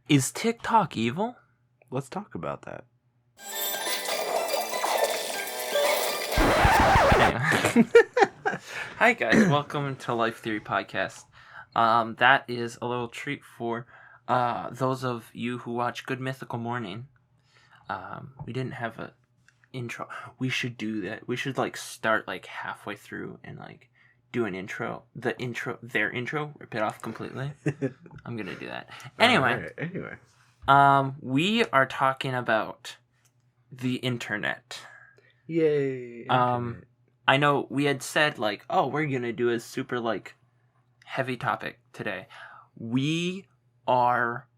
Is TikTok evil? Let's talk about that. Anyway. Hi guys, welcome to Life Theory Podcast. That is a little treat for those of you who watch Good Mythical Morning. We didn't have a intro. We should do that. We should start halfway through and do an intro. Their intro, rip it off completely. I'm gonna do that. Anyway. We are talking about the internet. Yay! Internet. I know we had said we're gonna do a super heavy topic today. We are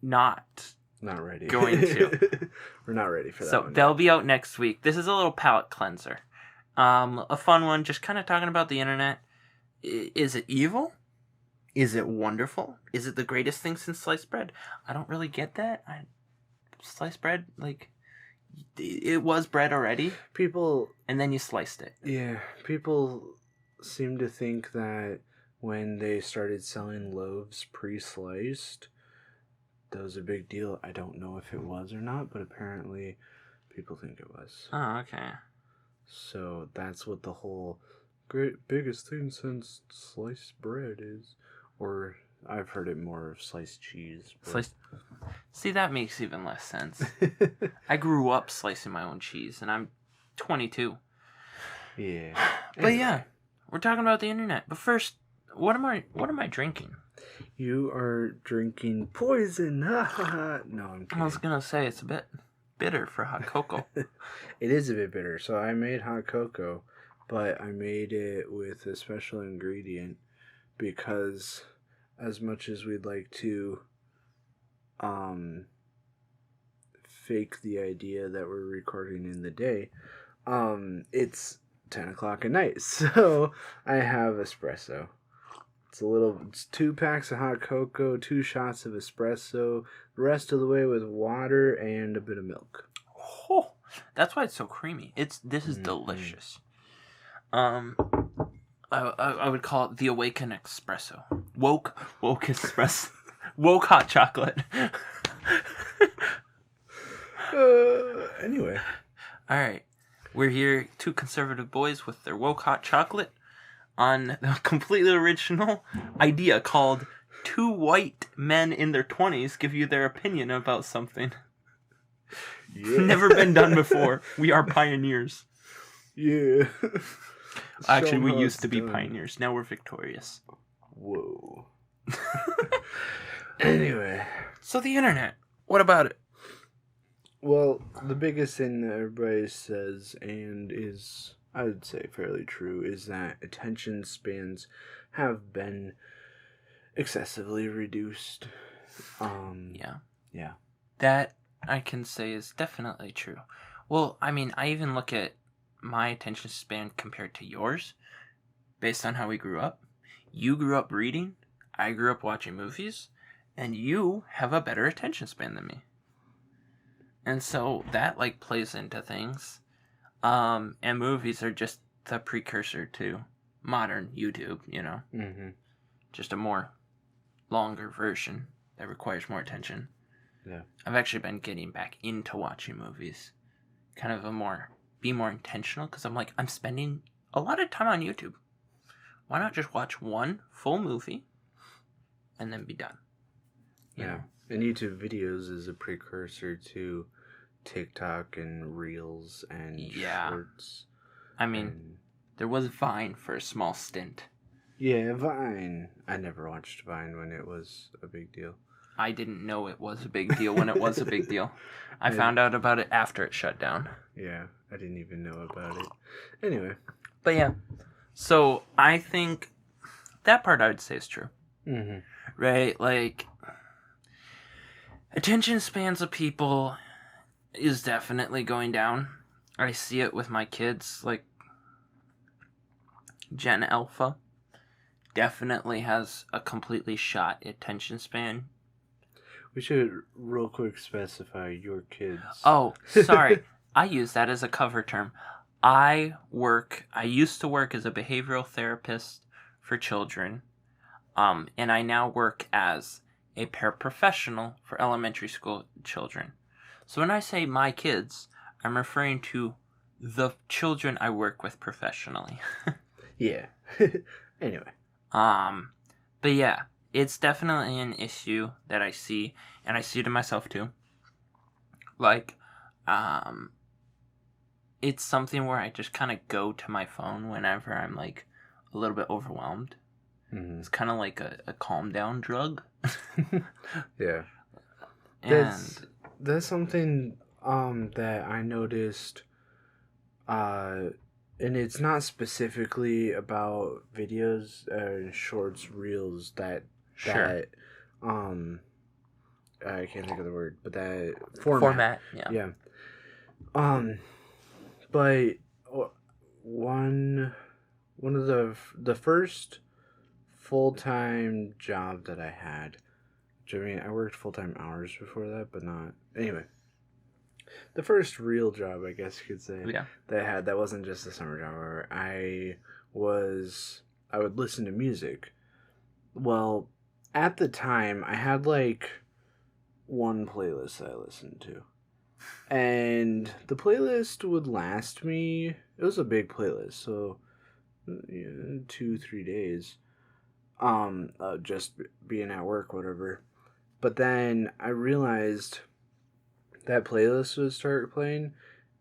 not ready. Going to. We're not ready for that. So they'll be out next week. This is a little palate cleanser. A fun one, just kind of talking about the internet. Is it evil? Is it wonderful? Is it the greatest thing since sliced bread? I don't really get that. Sliced bread, it was bread already. And then you sliced it. Yeah, people seem to think that when they started selling loaves pre-sliced, that was a big deal. I don't know if it was or not, but apparently people think it was. Oh, okay. So that's what the whole biggest thing since sliced bread is. Or I've heard it more of sliced cheese. See, that makes even less sense. I grew up slicing my own cheese, and I'm 22. Yeah. But yeah, we're talking about the internet. But first, what am I drinking? You are drinking poison. No, I'm kidding. I was gonna say it's a bit bitter for hot cocoa. It is a bit bitter. So I made hot cocoa, but I made it with a special ingredient. Because as much as we'd like to fake the idea that we're recording in the day, it's 10 o'clock at night. So I have espresso. It's 2 packs of hot cocoa, 2 shots of espresso, the rest of the way with water and a bit of milk. Oh, that's why it's so creamy. This is delicious. I would call it the Awaken Espresso. Woke Espresso. Woke hot chocolate. Anyway. Alright. We're here, 2 conservative boys with their woke hot chocolate on a completely original idea called 2 white men in their 20s give you their opinion about something. Yeah. Never been done before. We are pioneers. Yeah. Actually, we used to be pioneers. Now we're victorious. Whoa. Anyway. So the internet. What about it? Well, the biggest thing that everybody says, and is, I would say, fairly true, is that attention spans have been excessively reduced. Yeah. That, I can say, is definitely true. Well, I mean, I even look at my attention span compared to yours based on how we grew up. You grew up reading, I grew up watching movies, and you have a better attention span than me. And so that plays into things. And movies are just the precursor to modern YouTube, you know. Mm-hmm. Just a more longer version that requires more attention. Yeah. I've actually been getting back into watching movies. Kind of be more intentional, because I'm spending a lot of time on YouTube. Why not just watch one full movie and then be done? You know? And YouTube videos is a precursor to TikTok and Reels and Shorts. I mean, there was Vine for a small stint. Yeah, Vine. I never watched Vine when it was a big deal. I didn't know it was a big deal when it was a big deal. I found out about it after it shut down. Yeah, I didn't even know about it. Anyway. But yeah, so I think that part I would say is true. Mm-hmm. Right? Attention spans of people is definitely going down. I see it with my kids. Gen Alpha definitely has a completely shot attention span. We should real quick specify your kids. Oh, sorry. I use that as a cover term. I used to work as a behavioral therapist for children, and I now work as a paraprofessional for elementary school children. So when I say my kids, I'm referring to the children I work with professionally. Yeah. Anyway. But yeah, it's definitely an issue that I see, and I see it in myself too. Like, it's something where I just kind of go to my phone whenever I'm like a little bit overwhelmed. Mm-hmm. It's kind of like a calm down drug. Yeah. And that's something that I noticed, and it's not specifically about videos, shorts, reels, sure. I can't think of the word, but that format. Yeah. But one of the first full-time job that I had, which, I mean, I worked full-time hours before that, but not anyway. The first real job, I guess you could say, that I had, that wasn't just a summer job, where I would listen to music. Well, at the time, I had like one playlist that I listened to. And the playlist would last me, it was a big playlist, so 2-3 days. Just being at work, whatever. But then I realized that playlist would start playing,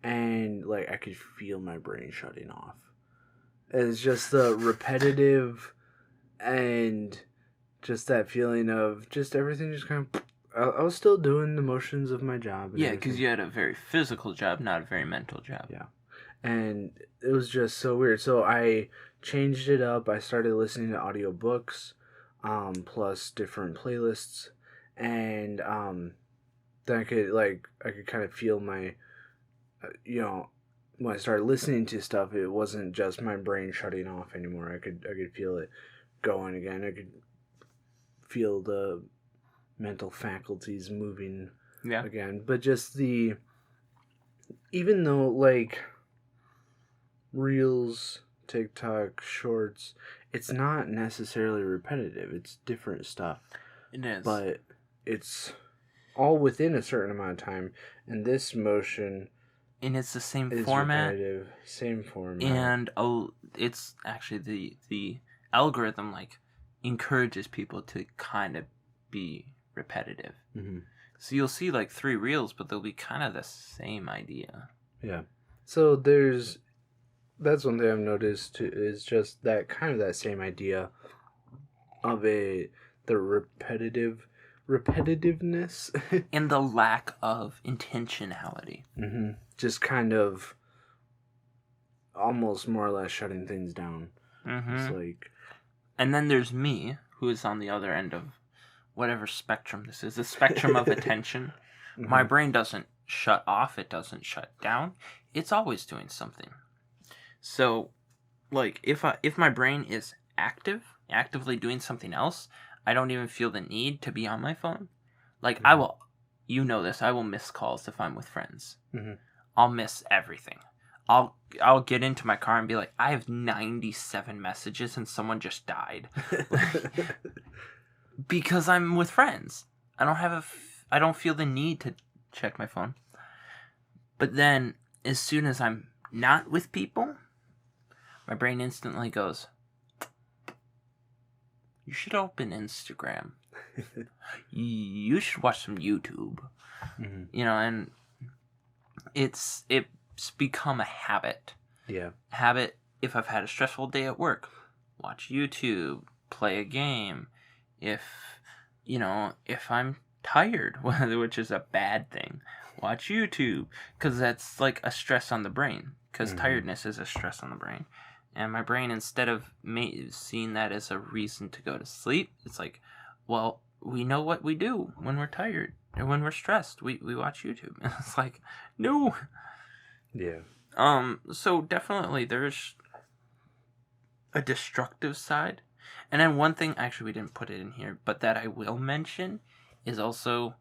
and like I could feel my brain shutting off. It's just the repetitive, and just that feeling of just everything just kind of. I was still doing the motions of my job. Yeah, because you had a very physical job, not a very mental job. Yeah, and it was just so weird. So I changed it up. I started listening to audiobooks, plus different playlists, and then I could kind of feel my, when I started listening to stuff, it wasn't just my brain shutting off anymore. I could feel it going again. I could feel the mental faculties moving again. But just even though like Reels, TikTok, Shorts, it's not necessarily repetitive. It's different stuff. It is. But it's all within a certain amount of time, and this motion, and it's the same is format. Repetitive, same format. And it's actually the algorithm like encourages people to kind of be repetitive. Mm-hmm. So you'll see like 3 reels, but they'll be kind of the same idea. Yeah. So that's one thing I've noticed too, is just that kind of that same idea of the repetitiveness and the lack of intentionality. Mm-hmm. Just kind of almost more or less shutting things down. Mm-hmm. It's like, and then there's me, who is on the other end of whatever spectrum this is, the spectrum of attention. Mm-hmm. My brain doesn't shut off, it doesn't shut down. It's always doing something. So, like, if my brain is actively doing something else, I don't even feel the need to be on my phone. Like, mm-hmm. I will miss calls if I'm with friends. Mm-hmm. I'll miss everything. I'll get into my car and be like, I have 97 messages and someone just died. Because I'm with friends. I don't feel the need to check my phone. But then, as soon as I'm not with people, my brain instantly goes, you should open Instagram. You should watch some YouTube. Mm-hmm. And it's become a habit. Yeah. Habit, if I've had a stressful day at work, watch YouTube, play a game. If I'm tired, which is a bad thing, watch YouTube, because that's like a stress on the brain, because mm-hmm. tiredness is a stress on the brain. And my brain, instead of seeing that as a reason to go to sleep, it's like, well, we know what we do when we're tired and when we're stressed. We watch YouTube. And it's like, no. Yeah. So definitely there's a destructive side. And then one thing, actually we didn't put it in here, but that I will mention is also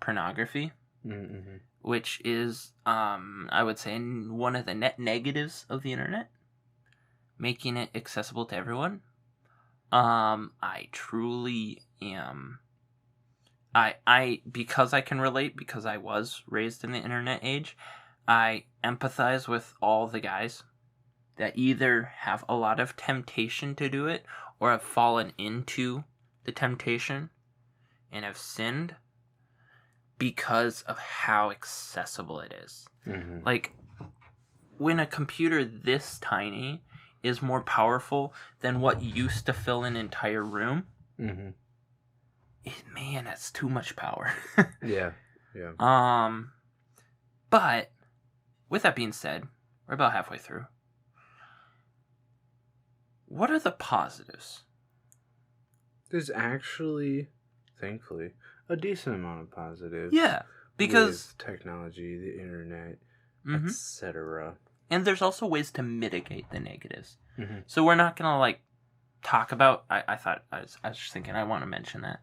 pornography. Mm-hmm. Which is, I would say, one of the net negatives of the internet. Making it accessible to everyone. I truly am because I can relate, because I was raised in the internet age, I empathize with all the guys that either have a lot of temptation to do it or have fallen into the temptation and have sinned because of how accessible it is. Mm-hmm. Like, when a computer this tiny is more powerful than what used to fill an entire room, mm-hmm. Man, that's too much power. Yeah. But with that being said, we're about halfway through. What are the positives? There's actually, thankfully, a decent amount of positives. Yeah, because with technology, the internet, mm-hmm. etc. And there's also ways to mitigate the negatives. Mm-hmm. So we're not gonna talk about. I was just thinking I want to mention that.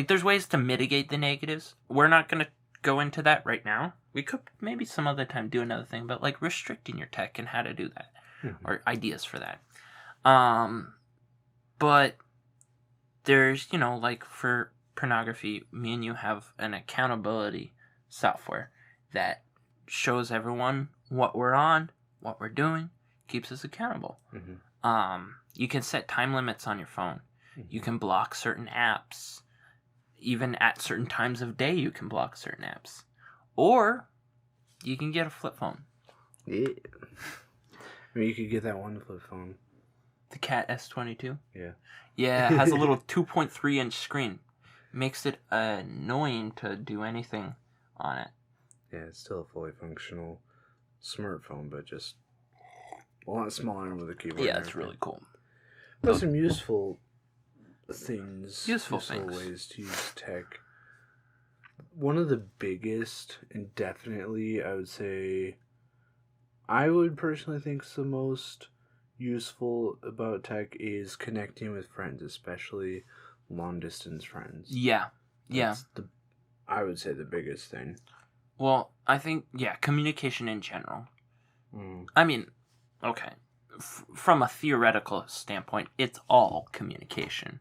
There's ways to mitigate the negatives. We're not gonna go into that right now. We could maybe some other time do another thing, but restricting your tech and how to do that, mm-hmm. or ideas for that. But there's for pornography, me and you have an accountability software that shows everyone what we're on, what we're doing, keeps us accountable. Mm-hmm. You can set time limits on your phone. Mm-hmm. You can block certain apps. Even at certain times of day, you can block certain apps. Or you can get a flip phone. Yeah. You could get that one flip phone. The Cat S22? Yeah. Yeah, it has a little 2.3-inch screen. Makes it annoying to do anything on it. Yeah, it's still a fully functional smartphone, but just a lot smaller with a keyboard. Yeah, it's really cool. But some useful things. Useful things. Ways to use tech. One of the biggest, and definitely, I would say, I would personally think the most useful about tech is connecting with friends, especially long-distance friends. Yeah. That's I would say the biggest thing. Well, I think, communication in general. Mm. I mean, okay. From a theoretical standpoint, it's all communication.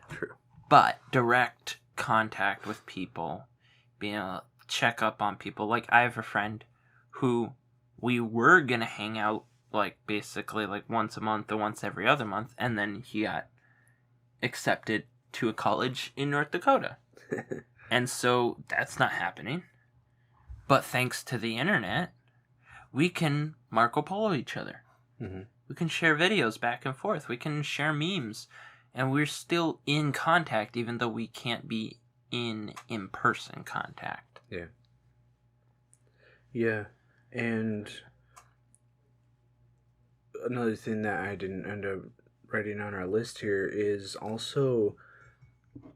True. But direct contact with people, being able to check up on people. I have a friend who we were going to hang out, basically, once a month or once every other month, and then he got accepted to a college in North Dakota. And so that's not happening. But thanks to the internet, we can Marco Polo each other. Mm-hmm. We can share videos back and forth. We can share memes. And we're still in contact, even though we can't be in-person contact. Yeah. Yeah. And another thing that I didn't end up writing on our list here is also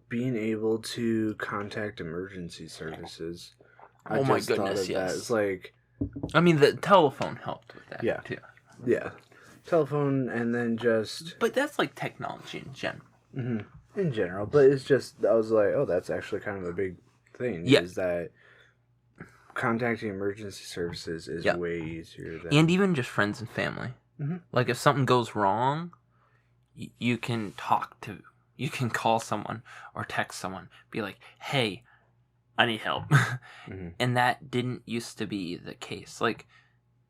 being able to contact emergency services. Oh my goodness, yes. That. It's like, I mean, the telephone helped with that, too. Yeah. Telephone, and then just... But that's technology in general. Mm-hmm. In general. But it's just, I was like, oh, that's actually kind of a big thing. Yeah. Is that contacting emergency services is way easier than... And even just friends and family. Mm-hmm. If something goes wrong, you can you can call someone or text someone, be like, hey, I need help. Mm-hmm. And that didn't used to be the case.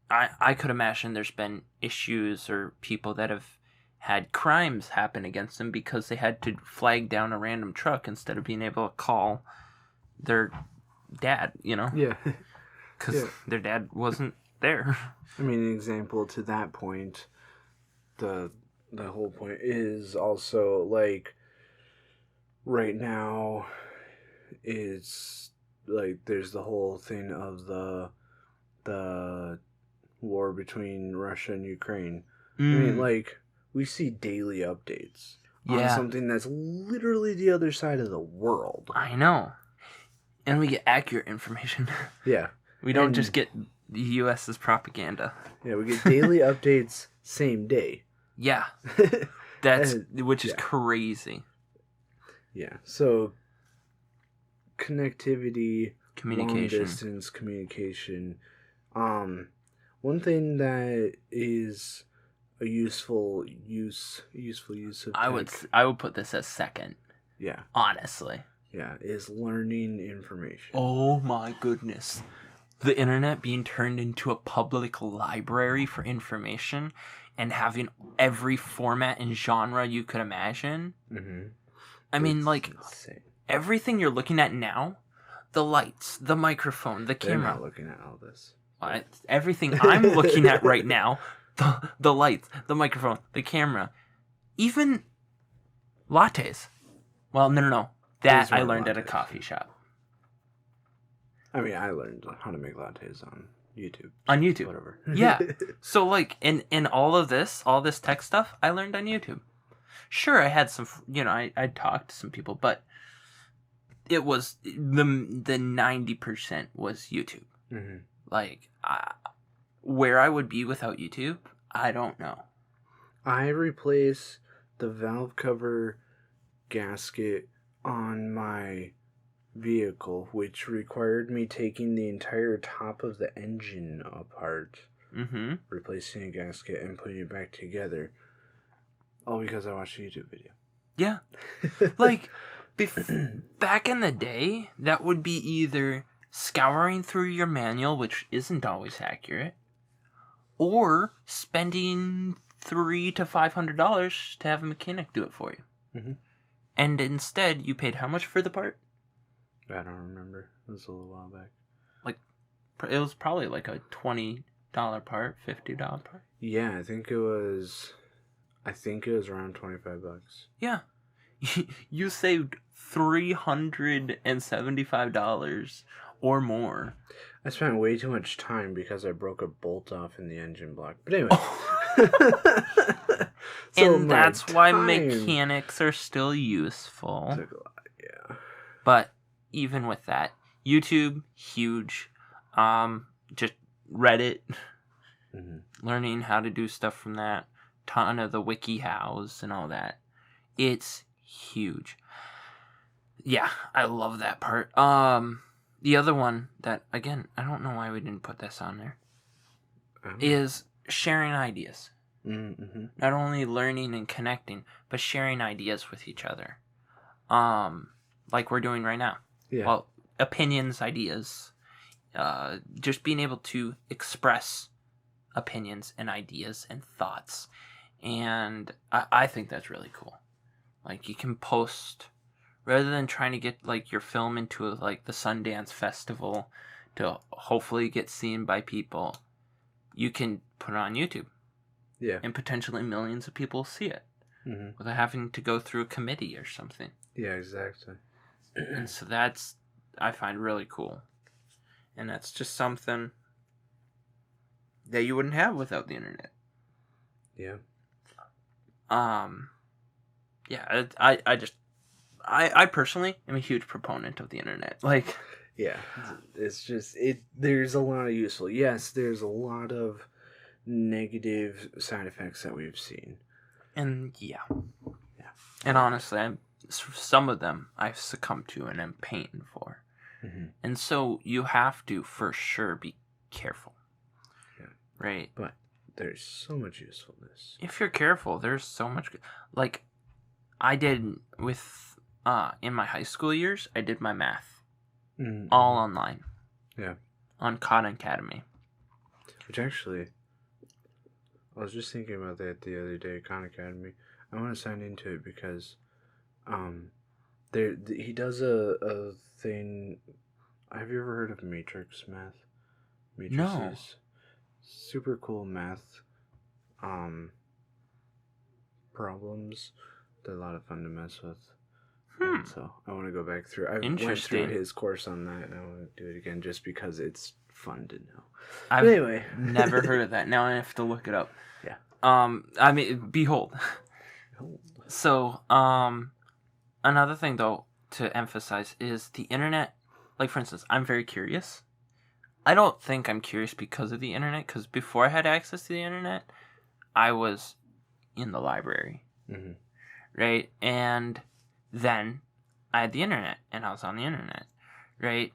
I could imagine there's been issues or people that have had crimes happen against them because they had to flag down a random truck instead of being able to call their dad, Yeah. Because their dad wasn't there. I mean, an example to that point, the whole point is also, right now, it's, there's the whole thing of the war between Russia and Ukraine. I mean, we see daily updates on something that's literally the other side of the world. I know. And we get accurate information. Yeah. We don't just get the U.S.'s propaganda. Yeah, we get daily updates same day. Yeah. Which is crazy. Yeah. So, connectivity, communication, long distance communication. One thing that is a useful use of tech. I would put this as second. Yeah. Honestly. Yeah, is learning information. Oh my goodness. The internet being turned into a public library for information and having every format and genre you could imagine. Mm-hmm. I mean, like, insane. everything you're looking at now, the lights, the microphone, the camera. They're not looking at all this. Everything I'm looking at right now, the lights, the microphone, the camera, even lattes. Well, no. That I learned at a coffee shop. I mean, I learned how to make lattes on YouTube. On YouTube. Whatever. Yeah. So, like, in all this tech stuff, I learned on YouTube. Sure, I had some, I talked to some people, but it was, the 90% was YouTube. Mm-hmm. Like, where I would be without YouTube, I don't know. I replaced the valve cover gasket on my vehicle, which required me taking the entire top of the engine apart, replacing a gasket and putting it back together, all because I watched a YouTube video. Yeah. Like, back in the day, that would be either scouring through your manual, which isn't always accurate, or spending $300 to $500 to have a mechanic do it for you. Mm-hmm. And instead, you paid how much for the part? I don't remember. It was a little while back. Like, it was probably like a $20 part, $50 part. Yeah, I think it was around $25. Yeah. You saved $375 or more. I spent way too much time because I broke a bolt off in the engine block. But anyway. So and that's why mechanics are still useful. Took a lot, yeah. But even with that, YouTube, huge. Just Reddit, learning how to do stuff from that. Ton of the wiki hows and all that. It's huge. Yeah, I love that part. The other one that, again, I don't know why we didn't put this on there, is sharing ideas. Mm-hmm. Not only learning and connecting, but sharing ideas with each other. Like we're doing right now. Yeah. Well, opinions, ideas. Just being able to express opinions and ideas and thoughts. And I think that's really cool. Like, you can post, rather than trying to get, like, your film into, like, the Sundance Festival to hopefully get seen by people, you can put it on YouTube. Yeah. And potentially millions of people see it. Mm-hmm. Without having to go through a committee or something. Yeah, exactly. And so that's, I find really cool. And that's just something that you wouldn't have without the internet. Yeah. Yeah, I personally am a huge proponent of the internet. Like, yeah, it's just, there's a lot of useful, yes, there's a lot of negative side effects that we've seen. And yeah. And honestly, some of them I've succumbed to and am paying for. Mm-hmm. And so you have to, for sure, be careful. Yeah. Right? But there's so much usefulness. If you're careful, there's so much. Like, I did with, in my high school years, I did my math. Mm-hmm. All online. Yeah. On Khan Academy. Which actually, I was just thinking about that the other day, Khan Academy. I want to sign into it because he does a thing. Have you ever heard of Matrix math? Matrix No. Is super cool math problems. They're a lot of fun to mess with. So I want to go back through. I went through his course on that, and I want to do it again just because it's fun to know. I've anyway. Never heard of that. Now I have to look it up. Yeah. I mean, behold. So, another thing, though, to emphasize is the internet. Like, for instance, I'm very curious. I don't think I'm curious because of the internet, because before I had access to the internet, I was in the library. Mm-hmm. Right? And then I had the internet, and I was on the internet. Right?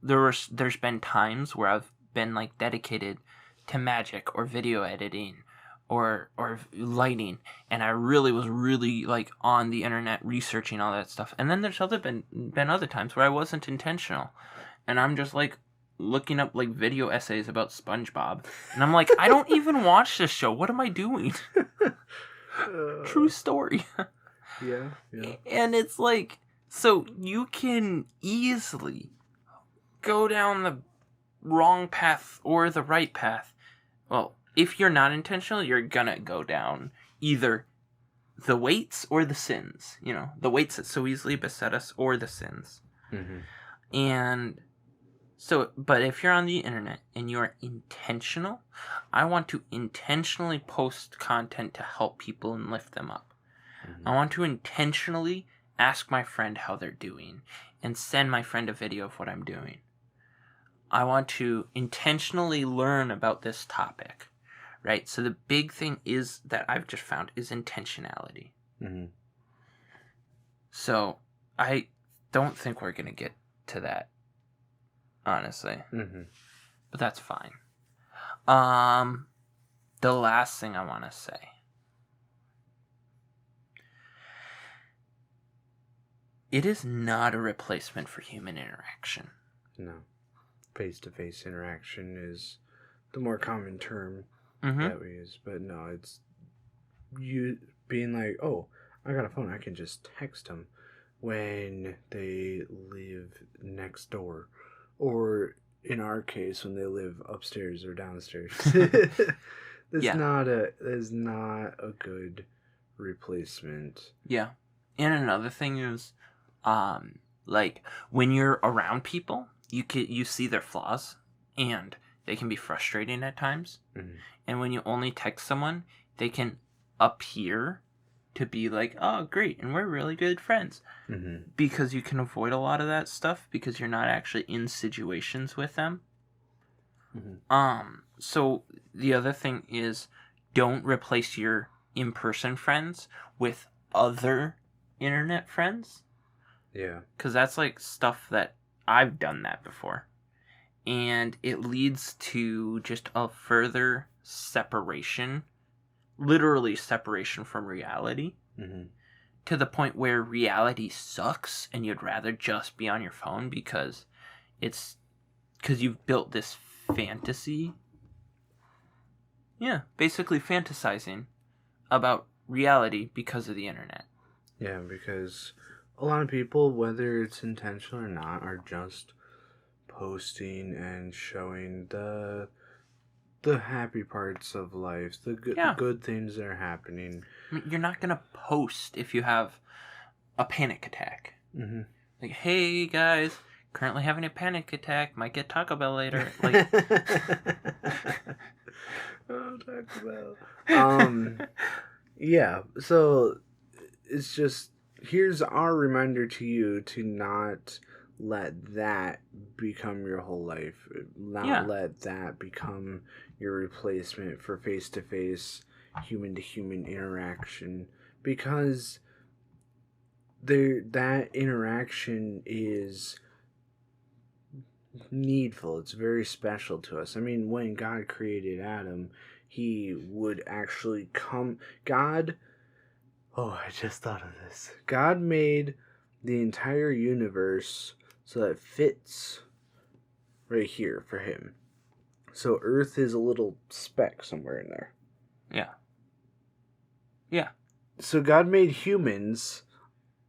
There's been times where I've been, like, dedicated to magic or video editing or lighting, and I really was like on the internet researching all that stuff. And then there's been other times where I wasn't intentional, and I'm just like looking up like video essays about SpongeBob, and I'm like, I don't even watch this show. What am I doing? True story. Yeah. And it's like, so you can easily go down the wrong path or the right path. Well, if you're not intentional, you're gonna go down either the weights or the sins. You know, the weights that so easily beset us or the sins. Mm-hmm. And so, but if you're on the internet and you're intentional, I want to intentionally post content to help people and lift them up. Mm-hmm. I want to intentionally ask my friend how they're doing and send my friend a video of what I'm doing. I want to intentionally learn about this topic, right? So the big thing is that I've just found is intentionality. Mm-hmm. So I don't think we're going to get to that, honestly. Mm-hmm. But that's fine. The last thing I want to say. It is not a replacement for human interaction. No. Face-to-face interaction is the more common term Mm-hmm. that we use. But no, it's you being like, oh, I got a phone. I can just text them when they live next door. Or in our case, when they live upstairs or downstairs. That's not a good replacement. Yeah. And another thing is, like when you're around people, you see their flaws, and they can be frustrating at times. Mm-hmm. And when you only text someone, they can appear to be like, oh, great, and we're really good friends. Mm-hmm. Because you can avoid a lot of that stuff because you're not actually in situations with them. Mm-hmm. So the other thing is, don't replace your in-person friends with other internet friends. Yeah. Because that's like stuff that I've done that before. And it leads to just a further separation, literally separation from reality, mm-hmm. to the point where reality sucks and you'd rather just be on your phone because you've built this fantasy. Yeah, basically fantasizing about reality because of the internet. Yeah, because a lot of people, whether it's intentional or not, are just posting and showing the happy parts of life, the good things that are happening. I mean, you're not gonna post if you have a panic attack. Mm-hmm. Like, hey guys, currently having a panic attack. Might get Taco Bell later. Like, oh, Taco Bell. Yeah. So it's just, here's our reminder to you to not let that become your whole life. Not let that become your replacement for face-to-face, human-to-human interaction. Because that interaction is needful. It's very special to us. I mean, when God created Adam, he would actually come... Oh, I just thought of this. God made the entire universe so that it fits right here for him. So Earth is a little speck somewhere in there. Yeah. Yeah. So God made humans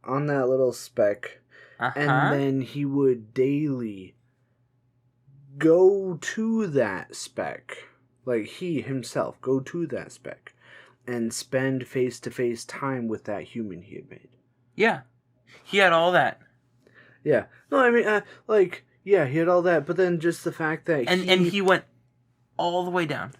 on that little speck, and then he would daily go to that speck. Like he himself go to that speck and spend face-to-face time with that human he had made. Yeah. He had all that. Yeah. No, I mean, yeah, he had all that, but then just the fact that And he went all the way down.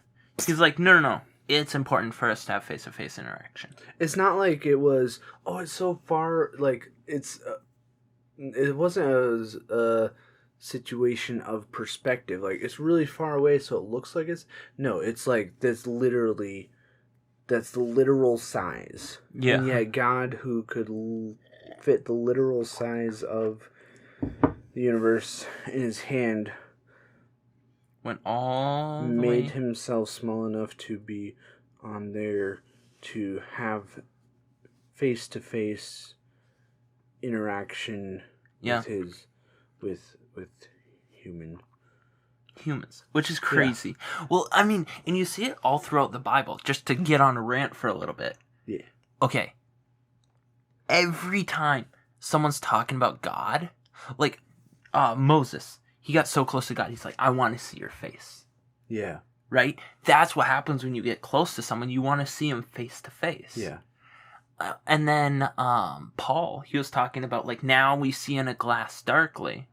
He's like, no. It's important for us to have face-to-face interaction. It's not like it was, oh, it's so far, like, it wasn't a situation of perspective. Like, it's really far away, so it looks like it's, no, it's like, that's the literal size. Yeah. And yet God, who could fit the literal size of the universe in his hand, went all the made way. himself small enough to be on there to have face-to-face interaction with humans, which is crazy. Yeah. Well, I mean, and you see it all throughout the Bible, just to get on a rant for a little bit. Yeah. Okay. Every time someone's talking about God, like Moses, he got so close to God, he's like, I want to see your face. Yeah. Right? That's what happens when you get close to someone. You want to see him face to face. Yeah. And then Paul, he was talking about, like, now we see in a glass darkly.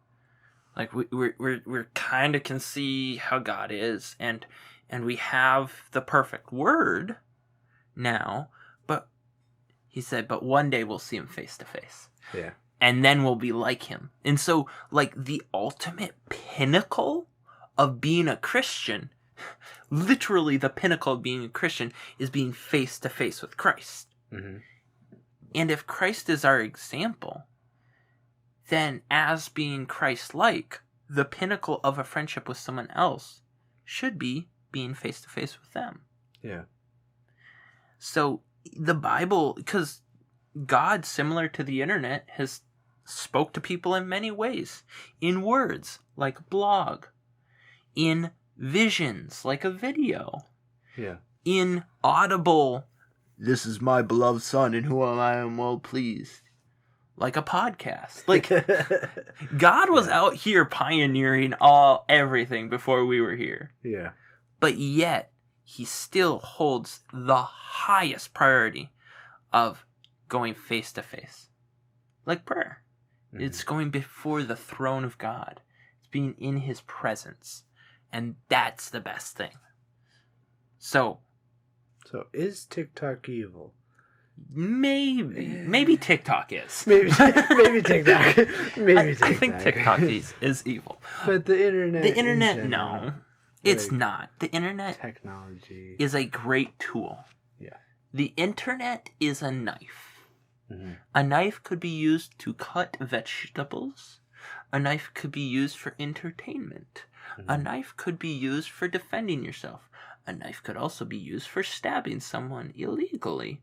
Like, we're kind of can see how God is, and we have the perfect word now, but he said, but one day we'll see him face to face. Yeah. And then we'll be like him. And so, like, the ultimate pinnacle of being a Christian, literally the pinnacle of being a Christian, is being face to face with Christ. Mm-hmm. And if Christ is our example, then as being Christ-like, the pinnacle of a friendship with someone else should be being face-to-face with them. Yeah. So the Bible, because God, similar to the internet, has spoke to people in many ways. In words, like blog. In visions, like a video. Yeah. In audible, this is my beloved son in whom I am well pleased. Like a podcast. Like, God was out here pioneering everything before we were here. Yeah. But yet, he still holds the highest priority of going face to face. Like prayer. Mm-hmm. It's going before the throne of God. It's being in his presence. And that's the best thing. So is TikTok evil? Maybe TikTok is. Maybe TikTok. I think TikTok is evil. But the internet, no, it's not. The internet technology is a great tool. Yeah. The internet is a knife. Mm-hmm. A knife could be used to cut vegetables. A knife could be used for entertainment. Mm-hmm. A knife could be used for defending yourself. A knife could also be used for stabbing someone illegally.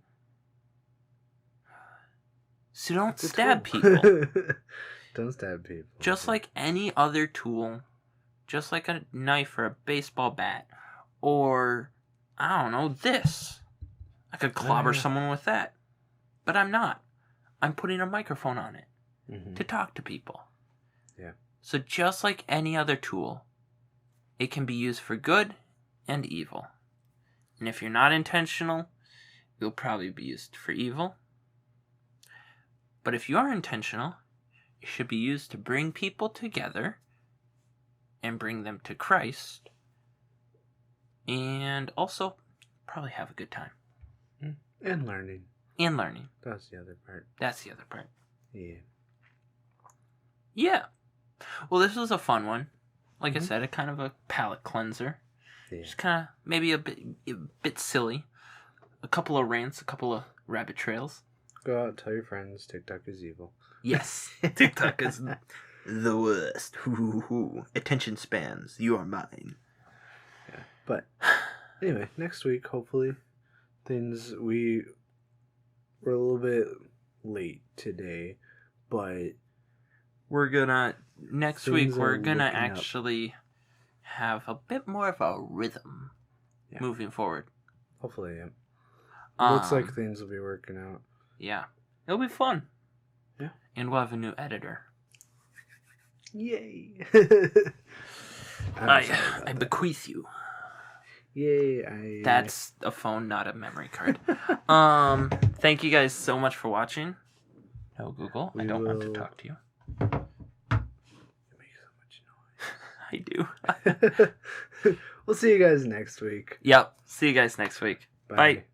So don't stab people. Don't stab people. Just like any other tool, just like a knife or a baseball bat, or, I don't know, this. I could clobber someone with that. But I'm not. I'm putting a microphone on it to talk to people. Yeah. So just like any other tool, it can be used for good and evil. And if you're not intentional, it'll probably be used for evil. But if you are intentional, it should be used to bring people together and bring them to Christ. And also probably have a good time. And learning. That's the other part. Yeah. Yeah. Well, this was a fun one. Like I said, a kind of a palate cleanser. Yeah. Just kind of maybe a bit silly. A couple of rants, a couple of rabbit trails. Go out, tell your friends, TikTok is evil. Yes, TikTok is the worst. Attention spans, you are mine. Yeah, but anyway, next week, hopefully, we were a little bit late today, but next week we're gonna actually have a bit more of a rhythm moving forward. Hopefully, yeah. Looks like things will be working out. Yeah. It'll be fun. Yeah. And we'll have a new editor. Yay. I bequeath you. Yay. That's a phone, not a memory card. Thank you guys so much for watching. No, Google, I don't want to talk to you. You make so much noise. I do. We'll see you guys next week. Yep. See you guys next week. Bye.